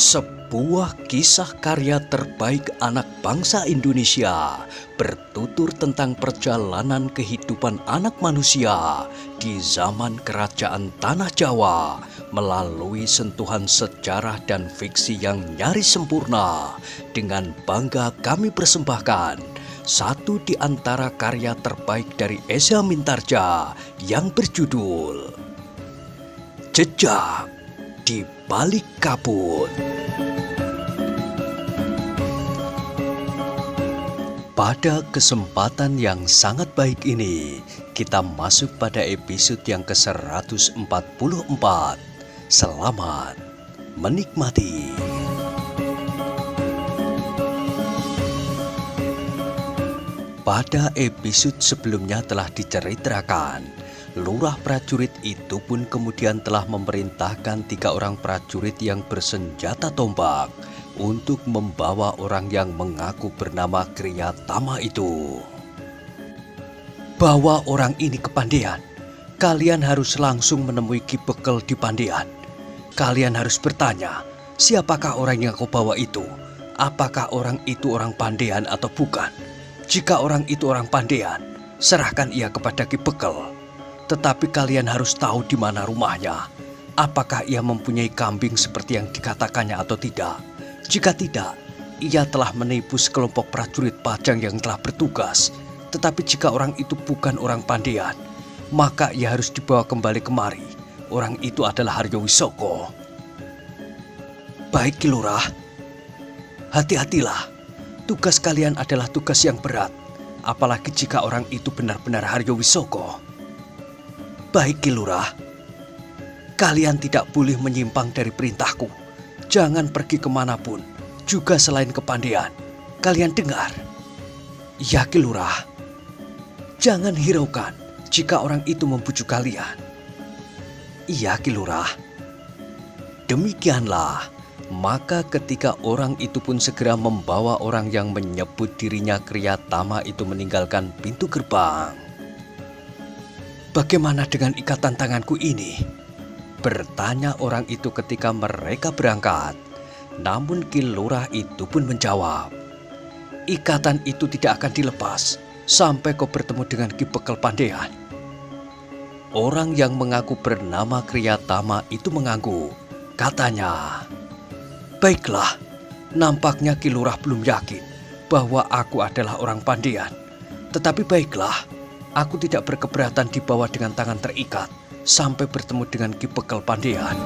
Sebuah kisah karya terbaik anak bangsa Indonesia bertutur tentang perjalanan kehidupan anak manusia di zaman kerajaan Tanah Jawa melalui sentuhan sejarah dan fiksi yang nyaris sempurna. Dengan bangga kami persembahkan satu di antara karya terbaik dari Eza Mintarja yang berjudul Jejak di Balik Kabut. Pada kesempatan yang sangat baik ini, kita masuk pada episode yang ke-144. Selamat menikmati. Pada episode sebelumnya telah diceritakan, lurah prajurit itu pun kemudian telah memerintahkan 3 orang prajurit yang bersenjata tombak untuk membawa orang yang mengaku bernama Kriyatama itu. Bawa orang ini ke Pandean. Kalian harus langsung menemui Ki Bekel di Pandean. Kalian harus bertanya, siapakah orang yang kau bawa itu? Apakah orang itu orang Pandean atau bukan? Jika orang itu orang Pandean, serahkan ia kepada Ki Bekel. Tetapi kalian harus tahu di mana rumahnya. Apakah ia mempunyai kambing seperti yang dikatakannya atau tidak? Jika tidak, ia telah menipu sekelompok prajurit Pajang yang telah bertugas. Tetapi jika orang itu bukan orang Pandean, maka ia harus dibawa kembali kemari. Orang itu adalah Haryo Wisoko. Baik Ki Lurah, hati-hatilah. Tugas kalian adalah tugas yang berat. Apalagi jika orang itu benar-benar Haryo Wisoko. Baik Ki Lurah, kalian tidak boleh menyimpang dari perintahku. Jangan pergi kemanapun, juga selain ke Pandean. Kalian dengar? Ya Ki Lurah, jangan hiraukan jika orang itu membujuk kalian. Iya Ki Lurah. Demikianlah, maka ketika orang itu pun segera membawa orang yang menyebut dirinya Kriyatama itu meninggalkan pintu gerbang. Bagaimana dengan ikatan tanganku ini? Bertanya orang itu ketika mereka berangkat. Namun Ki Lurah itu pun menjawab, ikatan itu tidak akan dilepas sampai kau bertemu dengan Ki Bekel Pandean. Orang yang mengaku bernama Kriyatama itu mengangguk. Katanya, baiklah, nampaknya Ki Lurah belum yakin bahwa aku adalah orang Pandean. Tetapi baiklah, aku tidak berkeberatan dibawa dengan tangan terikat sampai bertemu dengan Ki Bekel Pandean.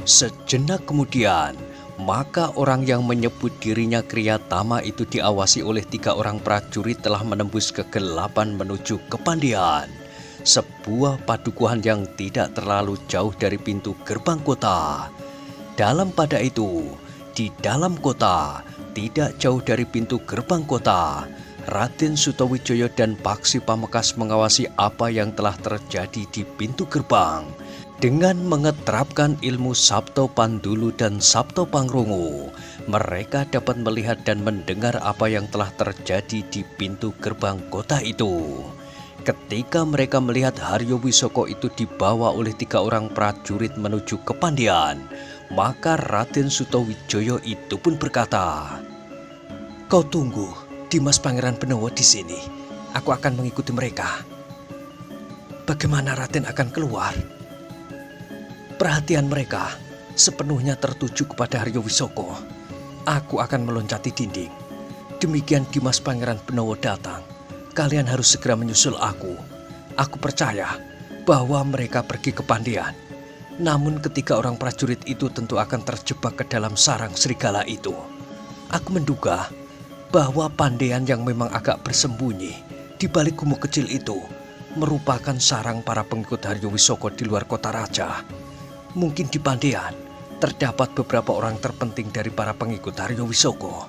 Sejenak kemudian, maka orang yang menyebut dirinya Kriyatama itu diawasi oleh 3 orang prajurit telah menembus kegelapan menuju ke Pandean, sebuah padukuhan yang tidak terlalu jauh dari pintu gerbang kota. Dalam pada itu, di dalam kota, tidak jauh dari pintu gerbang kota, Raden Sutawijaya dan Paksi Pamekas mengawasi apa yang telah terjadi di pintu gerbang. Dengan mengeterapkan ilmu Sabto Pandulu dan Sabto Pangrongo, mereka dapat melihat dan mendengar apa yang telah terjadi di pintu gerbang kota itu. Ketika mereka melihat Haryo Wisoko itu dibawa oleh 3 orang prajurit menuju ke Pandean, maka Raden Sutawijaya itu pun berkata, kau tunggu Dimas Pangeran Benowo di sini. Aku akan mengikuti mereka. Bagaimana Raden akan keluar? Perhatian mereka sepenuhnya tertuju kepada Haryo Wisoko. Aku akan meloncati dinding. Demikian Dimas Pangeran Benowo datang. Kalian harus segera menyusul aku. Aku percaya bahwa mereka pergi ke Pandean. Namun ketika orang prajurit itu tentu akan terjebak ke dalam sarang serigala itu. Aku menduga bahwa Pandean yang memang agak bersembunyi di balik gumuk kecil itu merupakan sarang para pengikut Haryo Wisoko di luar kota raja. Mungkin di Pandean terdapat beberapa orang terpenting dari para pengikut Haryo Wisoko.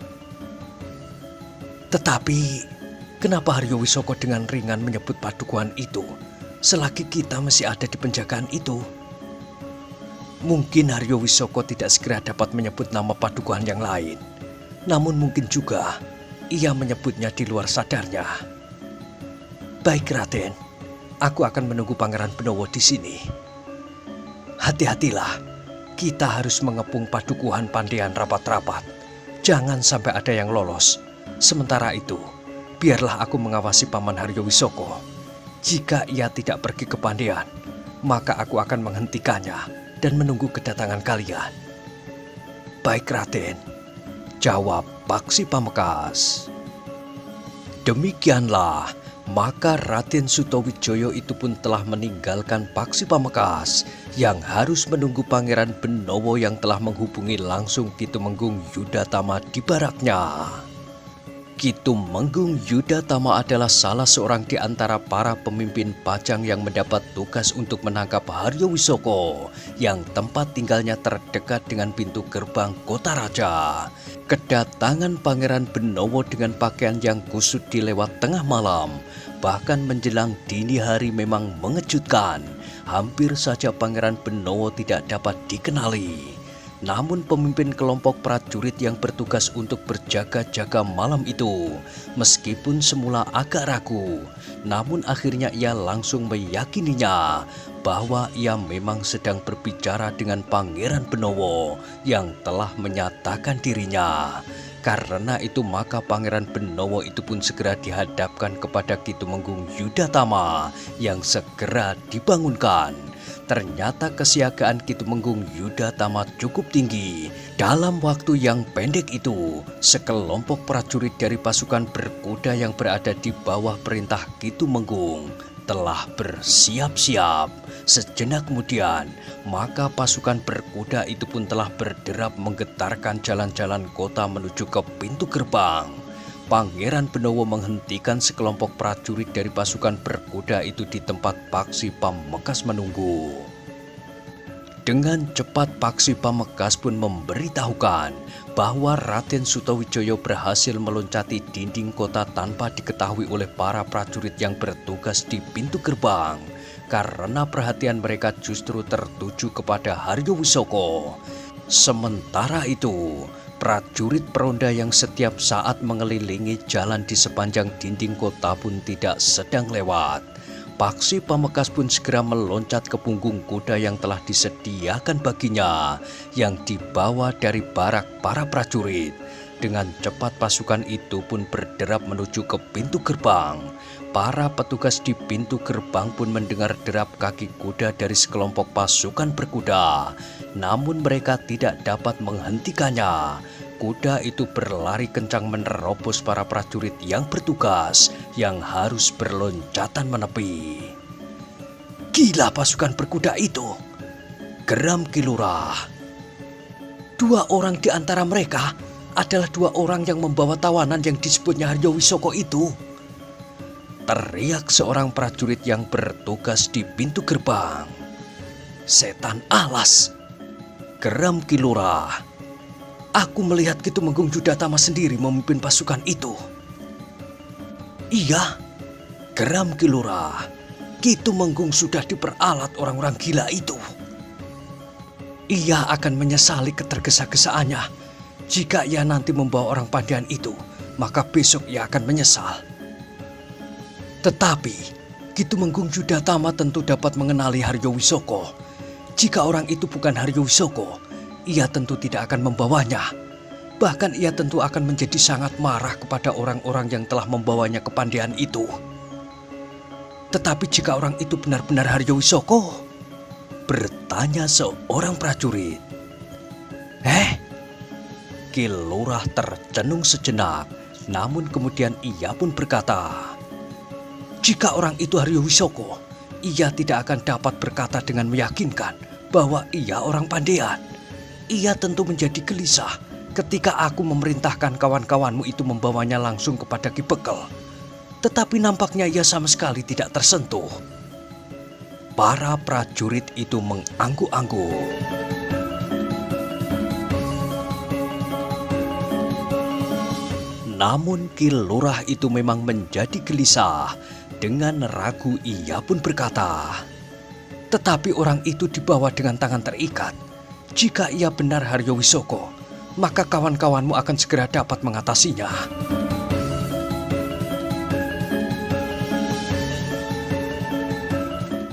Tetapi kenapa Haryo Wisoko dengan ringan menyebut padukuhan itu selagi kita masih ada di penjagaan itu? Mungkin Haryo Wisoko tidak segera dapat menyebut nama padukuhan yang lain. Namun mungkin juga ia menyebutnya di luar sadarnya. Baik Raden, Aku akan menunggu Pangeran Benowo di sini. Hati-hatilah, kita harus mengepung padukuhan Pandian rapat-rapat. Jangan sampai ada yang lolos. Sementara itu, biarlah aku mengawasi Paman Haryo Wisoko. Jika ia tidak pergi ke Pandian, maka aku akan menghentikannya dan menunggu kedatangan kalian. Baik Raden, jawab Paksi Pamekasan. Demikianlah, maka Raden Sutawijaya itu pun telah meninggalkan Paksi Pamekasan yang harus menunggu Pangeran Benowo yang telah menghubungi langsung Ki Tumenggung Yudatama di baraknya. Ki Tumenggung Yudatama adalah salah seorang di antara para pemimpin Pajang yang mendapat tugas untuk menangkap Haryo Wisoko yang tempat tinggalnya terdekat dengan pintu gerbang kota raja. Kedatangan Pangeran Benowo dengan pakaian yang kusut di lewat tengah malam, bahkan menjelang dini hari memang mengejutkan. Hampir saja Pangeran Benowo tidak dapat dikenali. Namun pemimpin kelompok prajurit yang bertugas untuk berjaga-jaga malam itu, meskipun semula agak ragu, namun akhirnya ia langsung meyakininya bahwa ia memang sedang berbicara dengan Pangeran Benowo yang telah menyatakan dirinya. Karena itu maka Pangeran Benowo itu pun segera dihadapkan kepada Ki Tumenggung Yudatama yang segera dibangunkan. Ternyata kesiagaan Ki Tumenggung Yudatama cukup tinggi. Dalam waktu yang pendek itu, sekelompok prajurit dari pasukan berkuda yang berada di bawah perintah Ki Tumenggung telah bersiap-siap. Sejenak kemudian, maka pasukan berkuda itu pun telah berderap menggetarkan jalan-jalan kota menuju ke pintu gerbang. Pangeran Benowo menghentikan sekelompok prajurit dari pasukan berkuda itu di tempat Paksi Pamekasan menunggu. Dengan cepat Paksi Pamekasan pun memberitahukan bahwa Raden Sutawijaya berhasil meloncati dinding kota tanpa diketahui oleh para prajurit yang bertugas di pintu gerbang. Karena perhatian mereka justru tertuju kepada Haryo Wisoko. Sementara itu, prajurit peronda yang setiap saat mengelilingi jalan di sepanjang dinding kota pun tidak sedang lewat. Paksi Pamekasan pun segera meloncat ke punggung kuda yang telah disediakan baginya, yang dibawa dari barak para prajurit. Dengan cepat pasukan itu pun berderap menuju ke pintu gerbang. Para petugas di pintu gerbang pun mendengar derap kaki kuda dari sekelompok pasukan berkuda. Namun mereka tidak dapat menghentikannya. Kuda itu berlari kencang menerobos para prajurit yang bertugas, yang harus berloncatan menepi. Gila pasukan berkuda itu, geram Ki Lurah. 2 orang di antara mereka adalah 2 orang yang membawa tawanan yang disebutnya Haryo Wisoko itu. Teriak seorang prajurit yang bertugas di pintu gerbang. Setan alas, geram Ki Lurah. Aku melihat Ki Tumenggung Yudatama sendiri memimpin pasukan itu. Iya, geram Ki Lurah. Ki Tumenggung sudah diperalat orang-orang gila itu. Ia akan menyesali ketergesa-gesaannya. Jika ia nanti membawa orang Pandian itu, maka besok ia akan menyesal. Tetapi Ki Tumenggung Yudatama tentu dapat mengenali Haryo Wisoko. Jika orang itu bukan Haryo Wisoko, ia tentu tidak akan membawanya. Bahkan ia tentu akan menjadi sangat marah kepada orang-orang yang telah membawanya ke Pandian itu. Tetapi jika orang itu benar-benar Haryo Wisoko? Bertanya seorang prajurit. Ki Lurah tercenung sejenak, namun kemudian ia pun berkata, jika orang itu Haryo Wisoko, ia tidak akan dapat berkata dengan meyakinkan bahwa ia orang Pandian. Ia tentu menjadi gelisah ketika aku memerintahkan kawan-kawanmu itu membawanya langsung kepada Ki Bekel. Tetapi nampaknya ia sama sekali tidak tersentuh. Para prajurit itu mengangguk-angguk. Namun Ki Lurah itu memang menjadi gelisah. Dengan ragu ia pun berkata, tetapi orang itu dibawa dengan tangan terikat. Jika ia benar Haryo Wisoko, maka kawan-kawanmu akan segera dapat mengatasinya.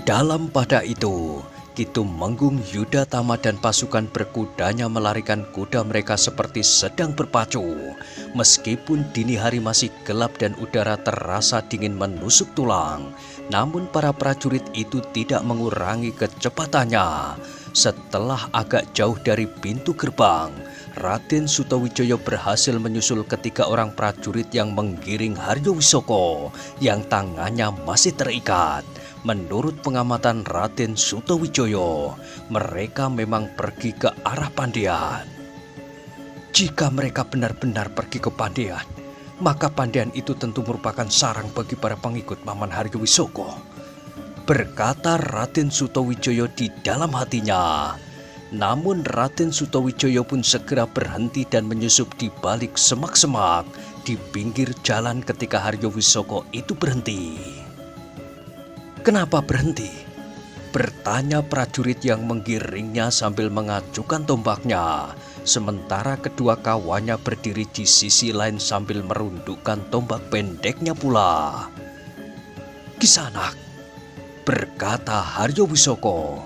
Dalam pada itu, Kitumenggung, Yudhatama dan pasukan berkudanya melarikan kuda mereka seperti sedang berpacu. Meskipun dini hari masih gelap dan udara terasa dingin menusuk tulang, namun para prajurit itu tidak mengurangi kecepatannya. Setelah agak jauh dari pintu gerbang, Raden Sutawijaya berhasil menyusul ketiga orang prajurit yang menggiring Haryowisoko yang tangannya masih terikat. Menurut pengamatan Raden Sutawijaya, mereka memang pergi ke arah Pandean. Jika mereka benar-benar pergi ke Pandean, maka Pandean itu tentu merupakan sarang bagi para pengikut Paman Haryowisoko, berkata Raden Sutawijaya di dalam hatinya. Namun Raden Sutawijaya pun segera berhenti dan menyusup di balik semak-semak di pinggir jalan ketika Haryowisoko itu berhenti. "Kenapa berhenti?" bertanya prajurit yang menggiringnya sambil mengacukan tombaknya, sementara kedua kawannya berdiri di sisi lain sambil merundukkan tombak pendeknya pula. "Kisanak," berkata Haryowisoko,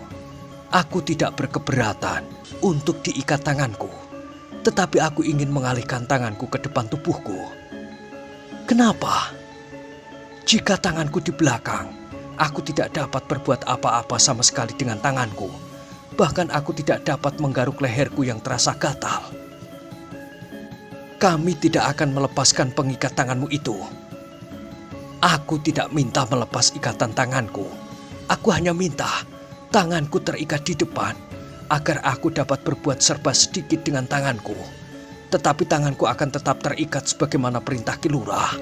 "aku tidak berkeberatan untuk diikat tanganku, tetapi aku ingin mengalihkan tanganku ke depan tubuhku." "Kenapa?" "Jika tanganku di belakang, aku tidak dapat berbuat apa-apa sama sekali dengan tanganku. Bahkan aku tidak dapat menggaruk leherku yang terasa gatal." "Kami tidak akan melepaskan pengikat tanganmu itu." "Aku tidak minta melepas ikatan tanganku. Aku hanya minta tanganku terikat di depan agar aku dapat berbuat serba sedikit dengan tanganku. Tetapi tanganku akan tetap terikat sebagaimana perintah Ki Lurah."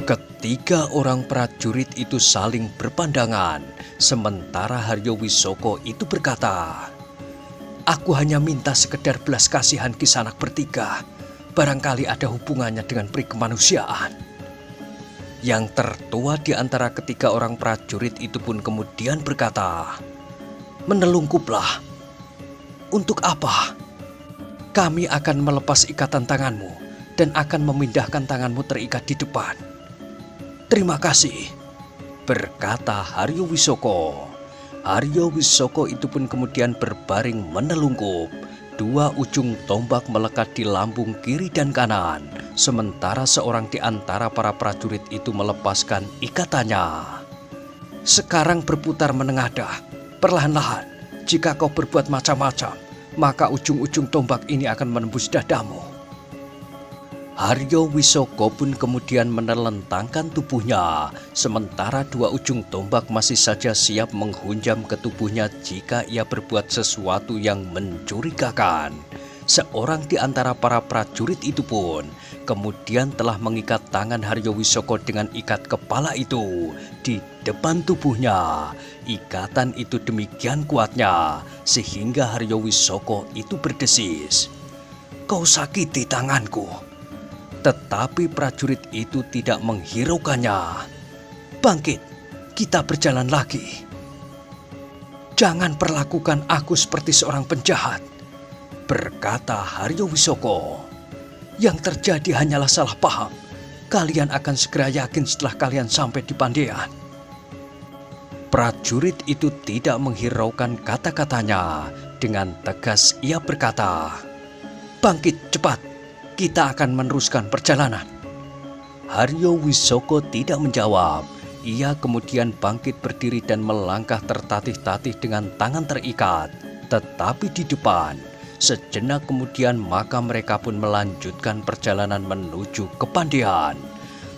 Ketiga orang prajurit itu saling berpandangan, sementara Haryowisoko itu berkata, "Aku hanya minta sekedar belas kasihan Kisanak bertiga. Barangkali ada hubungannya dengan peri kemanusiaan." Yang tertua di antara ketiga orang prajurit itu pun kemudian berkata, "Menelungkuplah." "Untuk apa?" "Kami akan melepas ikatan tanganmu dan akan memindahkan tanganmu terikat di depan." "Terima kasih," berkata Haryowisoko. Haryowisoko itu pun kemudian berbaring menelungkup. Dua ujung tombak melekat di lambung kiri dan kanan, sementara seorang di antara para prajurit itu melepaskan ikatannya. "Sekarang berputar menengadah, perlahan-lahan. Jika kau berbuat macam-macam, maka ujung-ujung tombak ini akan menembus dadamu." Haryowisoko pun kemudian menelentangkan tubuhnya, sementara dua ujung tombak masih saja siap menghunjam ke tubuhnya jika ia berbuat sesuatu yang mencurigakan. Seorang di antara para prajurit itu pun kemudian telah mengikat tangan Haryowisoko dengan ikat kepala itu di depan tubuhnya. Ikatan itu demikian kuatnya sehingga Haryowisoko itu berdesis, "Kau sakiti tanganku." Tetapi prajurit itu tidak menghiraukannya. "Bangkit, kita berjalan lagi." "Jangan perlakukan aku seperti seorang penjahat," berkata Haryowisoko. "Yang terjadi hanyalah salah paham. Kalian akan segera yakin setelah kalian sampai di Pandean." Prajurit itu tidak menghiraukan kata-katanya. Dengan tegas ia berkata, "Bangkit cepat. Kita akan meneruskan perjalanan." Haryowisoko tidak menjawab. Ia kemudian bangkit berdiri dan melangkah tertatih-tatih dengan tangan terikat. Tetapi di depan, sejenak kemudian maka mereka pun melanjutkan perjalanan menuju ke Pandean.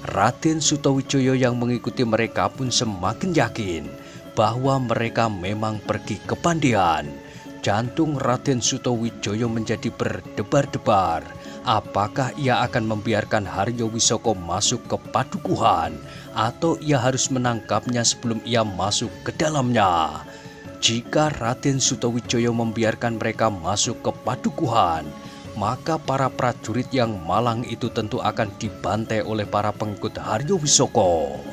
Raden Sutawijaya yang mengikuti mereka pun semakin yakin bahwa mereka memang pergi ke Pandean. Jantung Raden Sutawijaya menjadi berdebar-debar. Apakah ia akan membiarkan Haryowisoko masuk ke padukuhan atau ia harus menangkapnya sebelum ia masuk ke dalamnya? Jika Raden Sutawijaya membiarkan mereka masuk ke padukuhan, maka para prajurit yang malang itu tentu akan dibantai oleh para pengikut Haryowisoko.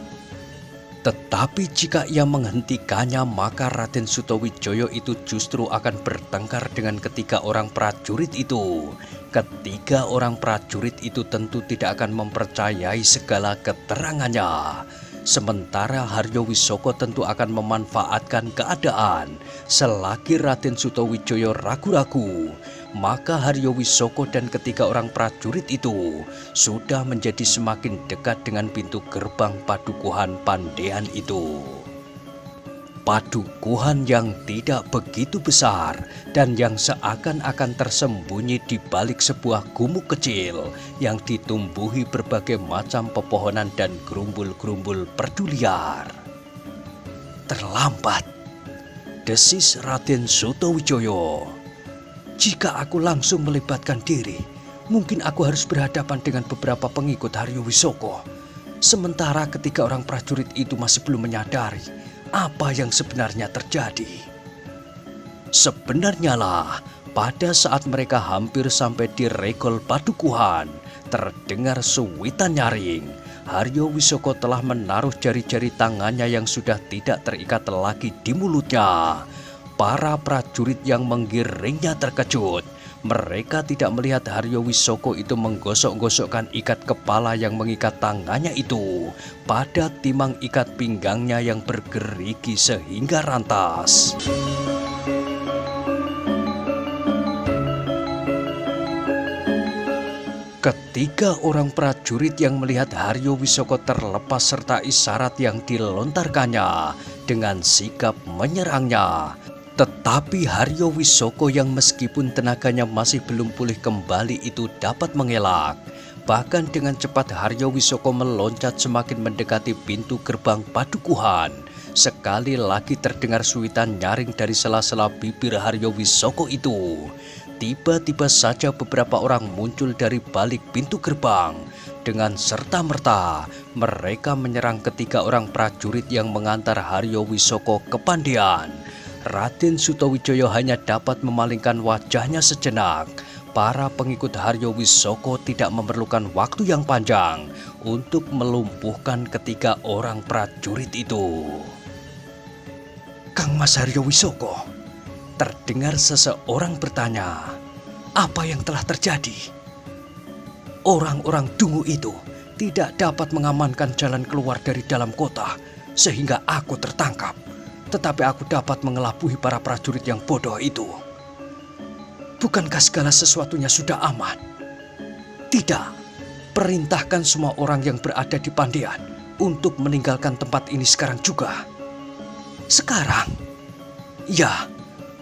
Tetapi jika ia menghentikannya, maka Raden Sutawijaya itu justru akan bertengkar dengan ketiga orang prajurit itu. Ketiga orang prajurit itu tentu tidak akan mempercayai segala keterangannya. Sementara Haryo Wisoko tentu akan memanfaatkan keadaan. Selagi Raden Sutawijaya ragu-ragu, maka Haryo Wisoko dan ketiga orang prajurit itu sudah menjadi semakin dekat dengan pintu gerbang padukuhan Pandean itu. Padukuhan yang tidak begitu besar dan yang seakan-akan tersembunyi di balik sebuah gumuk kecil yang ditumbuhi berbagai macam pepohonan dan gerumbul-gerumbul perdu liar. Terlambat, desis Raden Sutawijaya. Jika aku langsung melibatkan diri, mungkin aku harus berhadapan dengan beberapa pengikut Haryo Wisoko. Sementara ketiga orang prajurit itu masih belum menyadari apa yang sebenarnya terjadi. Sebenarnya lah, pada saat mereka hampir sampai di regol padukuhan, terdengar suwitan nyaring. Haryo Wisoko telah menaruh jari-jari tangannya yang sudah tidak terikat lagi di mulutnya. Para prajurit yang menggiringnya terkejut. Mereka tidak melihat Haryo Wisoko itu menggosok-gosokkan ikat kepala yang mengikat tangannya itu pada timang ikat pinggangnya yang bergerigi sehingga rantas. Ketiga orang prajurit yang melihat Haryo Wisoko terlepas serta isyarat yang dilontarkannya dengan sikap menyerangnya. Tetapi Haryo Wisoko yang meskipun tenaganya masih belum pulih kembali itu dapat mengelak. Bahkan dengan cepat Haryo Wisoko meloncat semakin mendekati pintu gerbang padukuhan. Sekali lagi terdengar suwitan nyaring dari sela-sela bibir Haryo Wisoko itu. Tiba-tiba saja beberapa orang muncul dari balik pintu gerbang. Dengan serta-merta mereka menyerang ketiga orang prajurit yang mengantar Haryo Wisoko ke Pandean. Raden Sutawijaya hanya dapat memalingkan wajahnya sejenak. Para pengikut Haryo Wisoko tidak memerlukan waktu yang panjang untuk melumpuhkan ketiga orang prajurit itu. "Kang Mas Haryo Wisoko," terdengar seseorang bertanya, "apa yang telah terjadi?" "Orang-orang dungu itu tidak dapat mengamankan jalan keluar dari dalam kota sehingga aku tertangkap. Tetapi aku dapat mengelabuhi para prajurit yang bodoh itu." "Bukankah segala sesuatunya sudah aman?" "Tidak, perintahkan semua orang yang berada di Pandean untuk meninggalkan tempat ini sekarang juga." "Sekarang?" "Ya,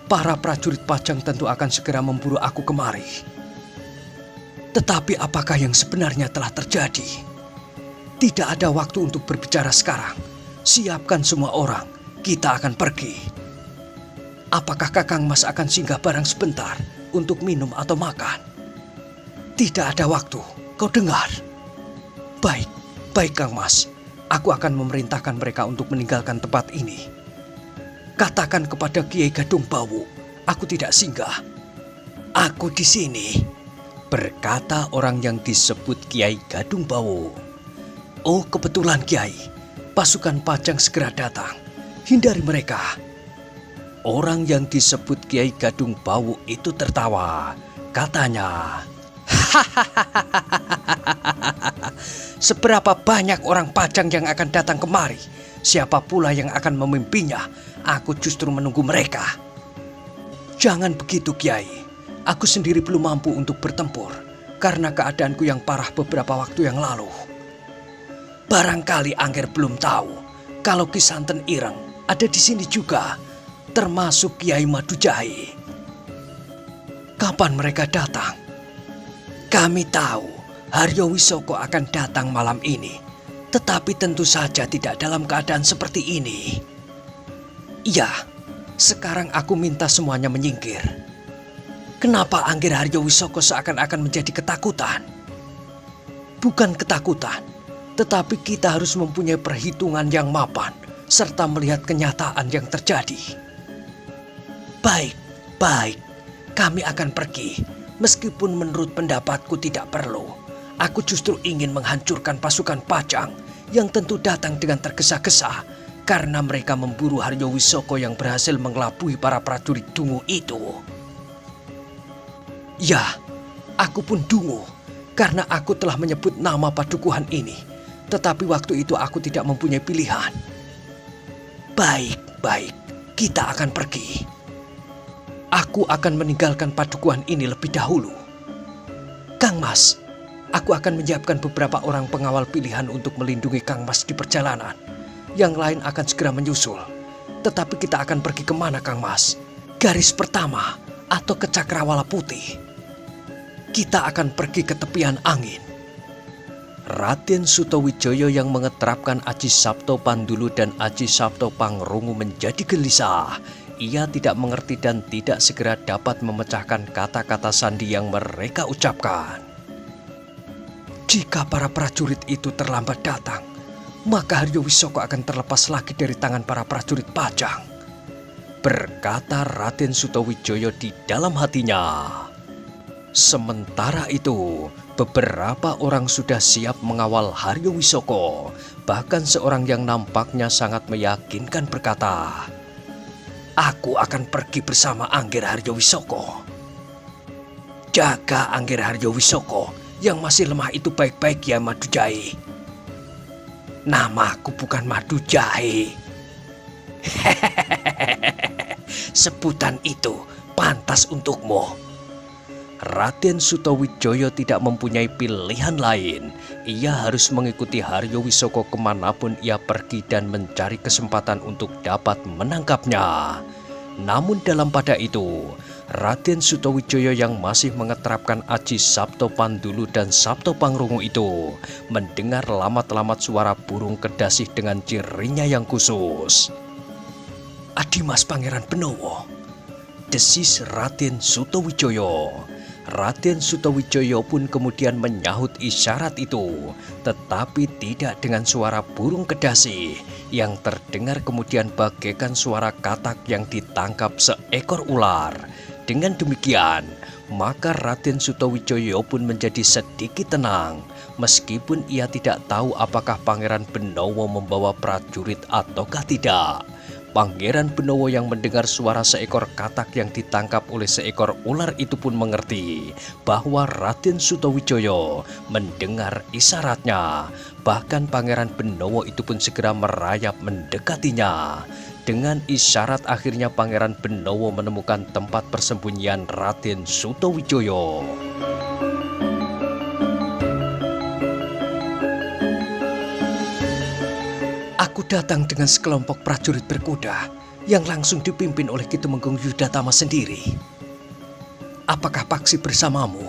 para prajurit Pajang tentu akan segera memburu aku kemari." "Tetapi apakah yang sebenarnya telah terjadi?" "Tidak ada waktu untuk berbicara sekarang. Siapkan semua orang. Kita akan pergi." "Apakah Kakang Mas akan singgah barang sebentar untuk minum atau makan?" "Tidak ada waktu, kau dengar?" "Baik, baik Kang Mas. Aku akan memerintahkan mereka untuk meninggalkan tempat ini. Katakan kepada Kiai Gadung Bawu, aku tidak singgah." "Aku di sini," berkata orang yang disebut Kiai Gadung Bawu. "Oh, kebetulan Kiai, pasukan Pajang segera datang. Hindari mereka." Orang yang disebut Kiai Gadung Bawu itu tertawa. Katanya, "Seberapa banyak orang Pajang yang akan datang kemari? Siapa pula yang akan memimpinnya? Aku justru menunggu mereka." "Jangan begitu Kiai. Aku sendiri belum mampu untuk bertempur karena keadaanku yang parah beberapa waktu yang lalu." "Barangkali Angger belum tahu kalau Ki Santen Ireng ada di sini juga, termasuk Kiai Madujai." "Kapan mereka datang?" "Kami tahu Haryo Wisoko akan datang malam ini, tetapi tentu saja tidak dalam keadaan seperti ini." "Iya, sekarang aku minta semuanya menyingkir." "Kenapa Angger Haryo Wisoko seakan-akan menjadi ketakutan?" "Bukan ketakutan, tetapi kita harus mempunyai perhitungan yang mapan serta melihat kenyataan yang terjadi." "Baik, baik. Kami akan pergi. Meskipun menurut pendapatku tidak perlu. Aku justru ingin menghancurkan pasukan Pajang yang tentu datang dengan tergesa-gesa karena mereka memburu Haryo Wisoko yang berhasil mengelabui para prajurit dungu itu. Ya, aku pun dungu karena aku telah menyebut nama padukuhan ini. Tetapi waktu itu aku tidak mempunyai pilihan. Baik, kita akan pergi. Aku akan meninggalkan padukuhan ini lebih dahulu. Kang Mas, aku akan menyiapkan beberapa orang pengawal pilihan untuk melindungi Kang Mas di perjalanan. Yang lain akan segera menyusul. Tetapi kita akan pergi kemana, Kang Mas? Garis pertama atau ke Cakrawala Putih? Kita akan pergi ke tepian angin. Raden Sutawijaya yang mengeterapkan Aji Sabto Pandulu dan Aji Sabto Pangrungu menjadi gelisah. Ia tidak mengerti dan tidak segera dapat memecahkan kata-kata sandi yang mereka ucapkan. Jika para prajurit itu terlambat datang, maka Haryo Wisoko akan terlepas lagi dari tangan para prajurit Pajang, berkata Raden Sutawijaya di dalam hatinya. Sementara itu, beberapa orang sudah siap mengawal Haryo Wisoko. Bahkan seorang yang nampaknya sangat meyakinkan berkata, "Aku akan pergi bersama Angger Haryo Wisoko. Jaga Angger Haryo Wisoko yang masih lemah itu baik-baik ya Madu Jahe." "Namaku bukan Madu Jahe." "Sebutan itu pantas untukmu." Raden Sutawijaya tidak mempunyai pilihan lain. Ia harus mengikuti Haryo Wisoko kemanapun ia pergi dan mencari kesempatan untuk dapat menangkapnya. Namun dalam pada itu, Raden Sutawijaya yang masih mengeterapkan Aji Sabto Pandulu dan Sabto Pangrungu itu mendengar lamat-lamat suara burung kedasih dengan cirinya yang khusus. "Adimas Pangeran Benowo," desis Raden Sutawijaya. Raden Sutawijaya pun kemudian menyahut isyarat itu, tetapi tidak dengan suara burung kedasi yang terdengar kemudian bagaikan suara katak yang ditangkap seekor ular. Dengan demikian, maka Raden Sutawijaya pun menjadi sedikit tenang, meskipun ia tidak tahu apakah Pangeran Benowo membawa prajurit ataukah tidak. Pangeran Benowo yang mendengar suara seekor katak yang ditangkap oleh seekor ular itu pun mengerti bahwa Raden Sutawijaya mendengar isyaratnya. Bahkan Pangeran Benowo itu pun segera merayap mendekatinya. Dengan isyarat akhirnya Pangeran Benowo menemukan tempat persembunyian Raden Sutawijaya. "Aku datang dengan sekelompok prajurit berkuda yang langsung dipimpin oleh Ki Tumenggung Yudatama sendiri. Apakah Paksi bersamamu?"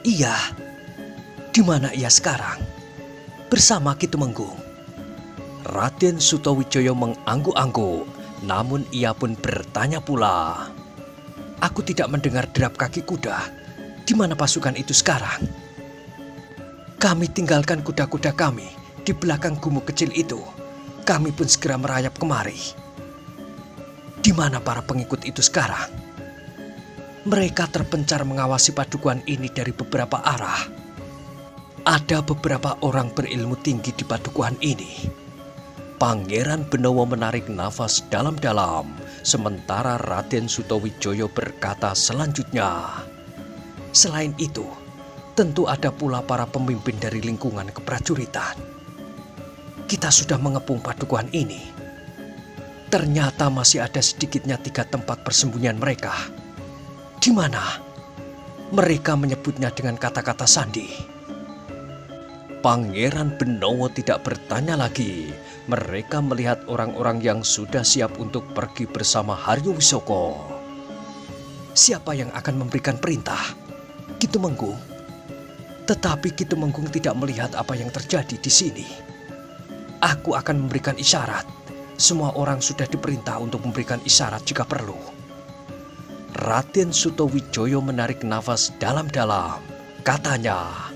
"Iya." "Di mana ia sekarang?" "Bersama Ki Tumenggung." Raden Sutawijaya mengangguk-angguk, namun ia pun bertanya pula, "Aku tidak mendengar derap kaki kuda. Di mana pasukan itu sekarang?" "Kami tinggalkan kuda-kuda kami di belakang gumuk kecil itu. Kami pun segera merayap kemari." "Di mana para pengikut itu sekarang?" "Mereka terpencar mengawasi padukuhan ini dari beberapa arah. Ada beberapa orang berilmu tinggi di padukuhan ini." Pangeran Benowo menarik nafas dalam-dalam, sementara Raden Sutawijaya berkata selanjutnya, "Selain itu, tentu ada pula para pemimpin dari lingkungan keprajuritan. Kita sudah mengepung padukuhan ini. Ternyata masih ada sedikitnya 3 tempat persembunyian mereka. Di mana?" "Mereka menyebutnya dengan kata-kata sandi." Pangeran Benowo tidak bertanya lagi. Mereka melihat orang-orang yang sudah siap untuk pergi bersama Haryo Wisoko. "Siapa yang akan memberikan perintah?" "Ki Tumenggung." "Tetapi Ki Tumenggung tidak melihat apa yang terjadi di sini." "Aku akan memberikan isyarat. Semua orang sudah diperintah untuk memberikan isyarat jika perlu." Raden Sutawijaya menarik nafas dalam-dalam. Katanya,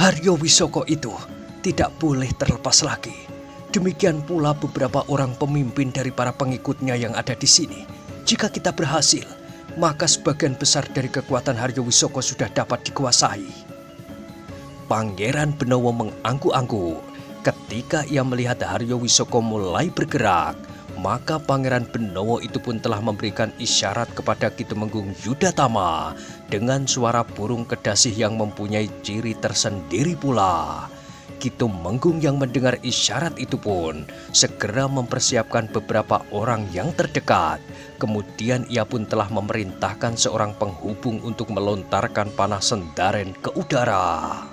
"Haryo Wisoko itu tidak boleh terlepas lagi. Demikian pula beberapa orang pemimpin dari para pengikutnya yang ada di sini. Jika kita berhasil, maka sebagian besar dari kekuatan Haryo Wisoko sudah dapat dikuasai." Pangeran Benowo mengangguk-angguk. Ketika ia melihat Haryo Wisoko mulai bergerak, maka Pangeran Benowo itu pun telah memberikan isyarat kepada Ki Tumenggung Yudatama dengan suara burung kedasih yang mempunyai ciri tersendiri pula. Ki Tumenggung yang mendengar isyarat itu pun segera mempersiapkan beberapa orang yang terdekat. Kemudian ia pun telah memerintahkan seorang penghubung untuk melontarkan panah sendaren ke udara.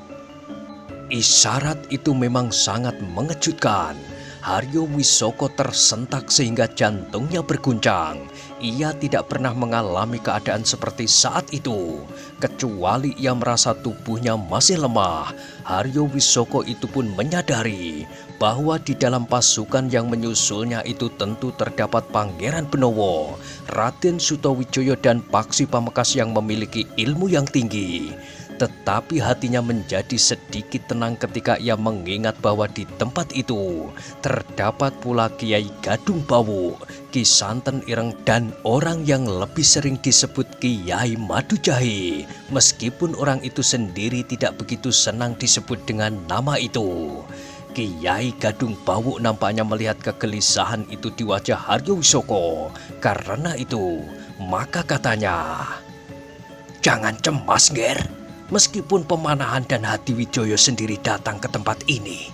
Isyarat itu memang sangat mengejutkan. Haryo Wisoko tersentak sehingga jantungnya berguncang. Ia tidak pernah mengalami keadaan seperti saat itu. Kecuali ia merasa tubuhnya masih lemah, Haryo Wisoko itu pun menyadari bahwa di dalam pasukan yang menyusulnya itu tentu terdapat Pangeran Benowo, Raden Sutawijaya dan Paksi Pamekasan yang memiliki ilmu yang tinggi. Tetapi hatinya menjadi sedikit tenang ketika ia mengingat bahwa di tempat itu terdapat pula Kiai Gadung Bawu, Ki Santen Ireng, dan orang yang lebih sering disebut Kiai Madujahi. Meskipun orang itu sendiri tidak begitu senang disebut dengan nama itu. Kiai Gadung Bawu nampaknya melihat kegelisahan itu di wajah Haryo Wisoko. Karena itu, maka katanya, "Jangan cemas, Nger. Meskipun Pemanahan dan Hadiwijoyo sendiri datang ke tempat ini,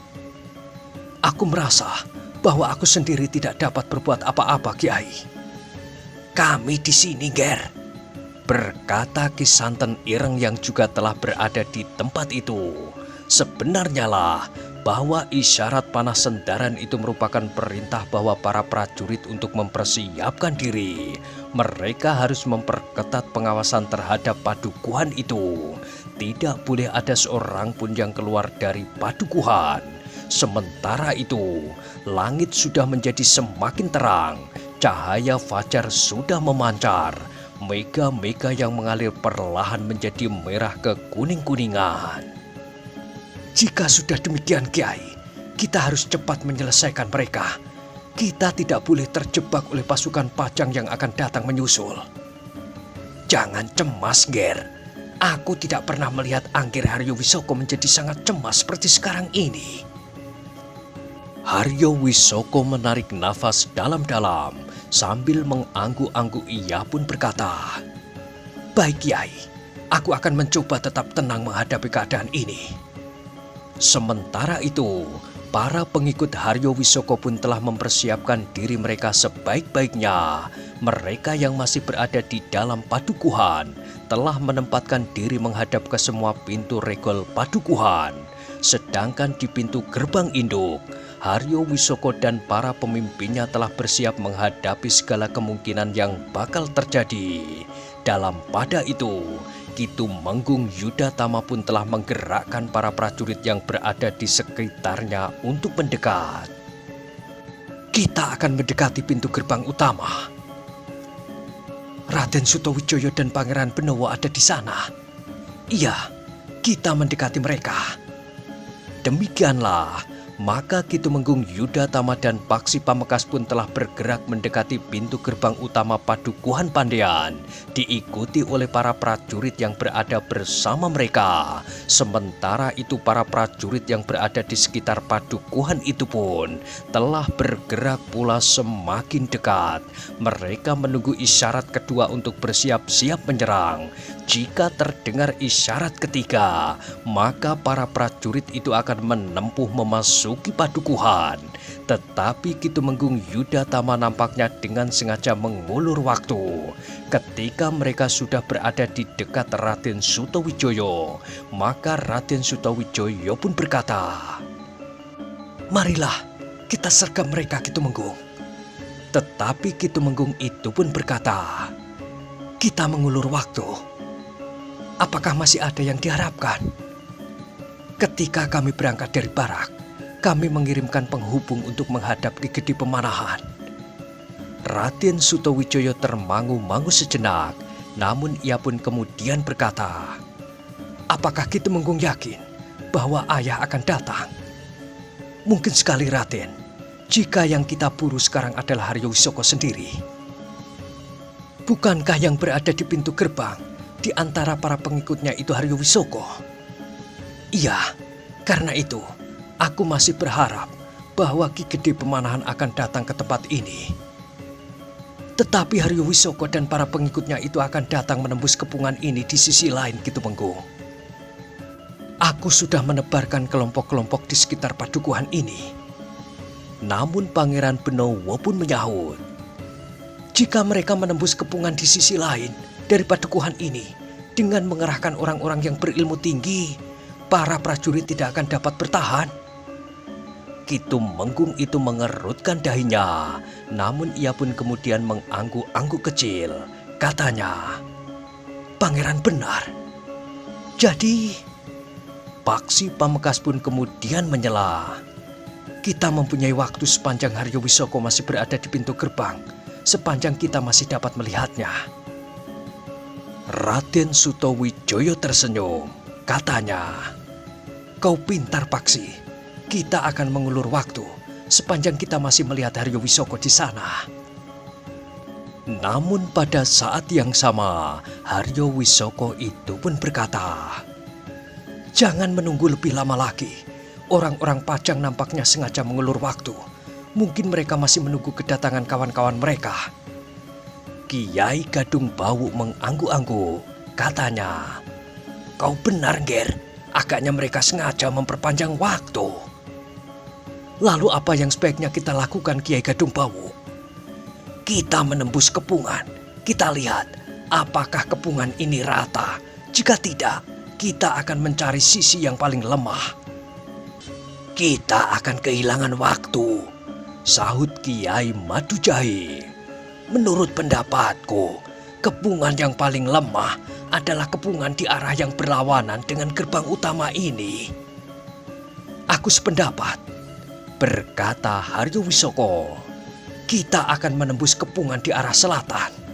aku merasa bahwa aku sendiri tidak dapat berbuat apa-apa, Kiai." "Kami di sini, Ger," berkata Ki Santen Ireng yang juga telah berada di tempat itu. Sebenarnya lah bahwa isyarat panah sendaran itu merupakan perintah bahwa para prajurit untuk mempersiapkan diri. Mereka harus memperketat pengawasan terhadap padukuhan itu. Tidak boleh ada seorang pun yang keluar dari padukuhan. Sementara itu, langit sudah menjadi semakin terang. Cahaya fajar sudah memancar. Mega-mega yang mengalir perlahan menjadi merah ke kuning-kuningan. "Jika sudah demikian, Kiai, kita harus cepat menyelesaikan mereka. Kita tidak boleh terjebak oleh pasukan Pajang yang akan datang menyusul." "Jangan cemas, Ger. Aku tidak pernah melihat Angger Haryo Wisoko menjadi sangat cemas seperti sekarang ini." Haryo Wisoko menarik nafas dalam-dalam. Sambil mengangguk-angguk ia pun berkata, "Baik, Kiai. Aku akan mencoba tetap tenang menghadapi keadaan ini." Sementara itu, para pengikut Haryo Wisoko pun telah mempersiapkan diri mereka sebaik-baiknya. Mereka yang masih berada di dalam padukuhan telah menempatkan diri menghadap ke semua pintu regol padukuhan. Sedangkan di pintu gerbang induk, Haryo Wisoko dan para pemimpinnya telah bersiap menghadapi segala kemungkinan yang bakal terjadi. Dalam pada itu, Ki Tumenggung Yudatama pun telah menggerakkan para prajurit yang berada di sekitarnya untuk mendekat. "Kita akan mendekati pintu gerbang utama. Raden Sutawijaya dan Pangeran Benowo ada di sana. Iya, kita mendekati mereka." Demikianlah, maka Ki Tumenggung Yudatama dan Paksi Pamekasan pun telah bergerak mendekati pintu gerbang utama Padukuhan Pandean, diikuti oleh para prajurit yang berada bersama mereka. Sementara itu para prajurit yang berada di sekitar padukuhan itu pun telah bergerak pula semakin dekat. Mereka menunggu isyarat kedua untuk bersiap-siap menyerang. Jika terdengar isyarat ketiga, maka para prajurit itu akan menempuh memasuki padukuhan. Tetapi Ki Tumenggung Yudatama nampaknya dengan sengaja mengulur waktu. Ketika mereka sudah berada di dekat Raden Sutawijaya, maka Raden Sutawijaya pun berkata, "Marilah kita sergap mereka, Ki Tumenggung." Tetapi Ki Tumenggung itu pun berkata, "Kita mengulur waktu. Apakah masih ada yang diharapkan?" Ketika kami berangkat dari barak, kami mengirimkan penghubung untuk menghadap Ki Gede Pemanahan." Raden Sutawijaya termangu-mangu sejenak, namun ia pun kemudian berkata, "Apakah Ki Tumenggung yakin bahwa ayah akan datang?" "Mungkin sekali, Raden, jika yang kita buru sekarang adalah Haryo Wisoko sendiri." "Bukankah yang berada di pintu gerbang di antara para pengikutnya itu Haryo Wisoko?" "Iya, karena itu Aku masih berharap bahwa Ki Gede Pemanahan akan datang ke tempat ini. Tetapi Haryo Wisoko dan para pengikutnya itu akan datang menembus kepungan ini di sisi lain, Ki Tumenggung. Aku sudah menebarkan kelompok-kelompok di sekitar padukuhan ini. Namun Pangeran Benowo pun menyahut, jika mereka menembus kepungan di sisi lain dari padukuhan ini dengan mengerahkan orang-orang yang berilmu tinggi, para prajurit tidak akan dapat bertahan. Ki Tumenggung itu mengerutkan dahinya, namun ia pun kemudian mengangguk-angguk kecil. Katanya, "Pangeran benar. Jadi..." Paksi Pamekasan pun kemudian menyela. "Kita mempunyai waktu sepanjang Haryo Wisoko masih berada di pintu gerbang, sepanjang kita masih dapat melihatnya." Raden Sutowijoyo tersenyum. Katanya, "Kau pintar, Paksi. Kita akan mengulur waktu sepanjang kita masih melihat Haryo Wisoko di sana." Namun pada saat yang sama, Haryo Wisoko itu pun berkata, "Jangan menunggu lebih lama lagi. Orang-orang Pajang nampaknya sengaja mengulur waktu. Mungkin mereka masih menunggu kedatangan kawan-kawan mereka." Kiai Gadung Bawu mengangguk-angguk. Katanya, "Kau benar, Ger. Agaknya mereka sengaja memperpanjang waktu." "Lalu apa yang sebaiknya kita lakukan, Kiai Gadung Bawu?" "Kita menembus kepungan. Kita lihat apakah kepungan ini rata. Jika tidak, kita akan mencari sisi yang paling lemah." "Kita akan kehilangan waktu," sahut Kiai Madujahi. "Menurut pendapatku, kepungan yang paling lemah adalah kepungan di arah yang berlawanan dengan gerbang utama ini." "Aku sependapat," berkata Haryo Wisoko. "Kita akan menembus kepungan di arah selatan."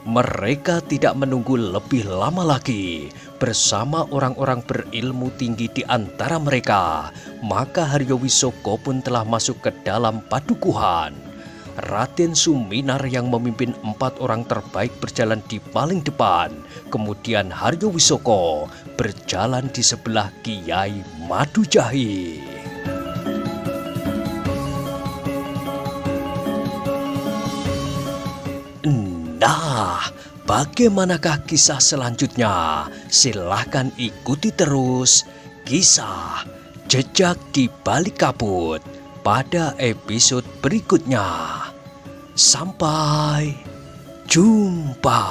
Mereka tidak menunggu lebih lama lagi. Bersama orang-orang berilmu tinggi di antara mereka, maka Haryo Wisoko pun telah masuk ke dalam padukuhan. Raden Suminar yang memimpin 4 orang terbaik berjalan di paling depan. Kemudian Haryo Wisoko berjalan di sebelah Kiai Madujahi. Nah, bagaimanakah kisah selanjutnya? Silahkan ikuti terus kisah Jejak di Balik Kabut pada episode berikutnya. Sampai jumpa.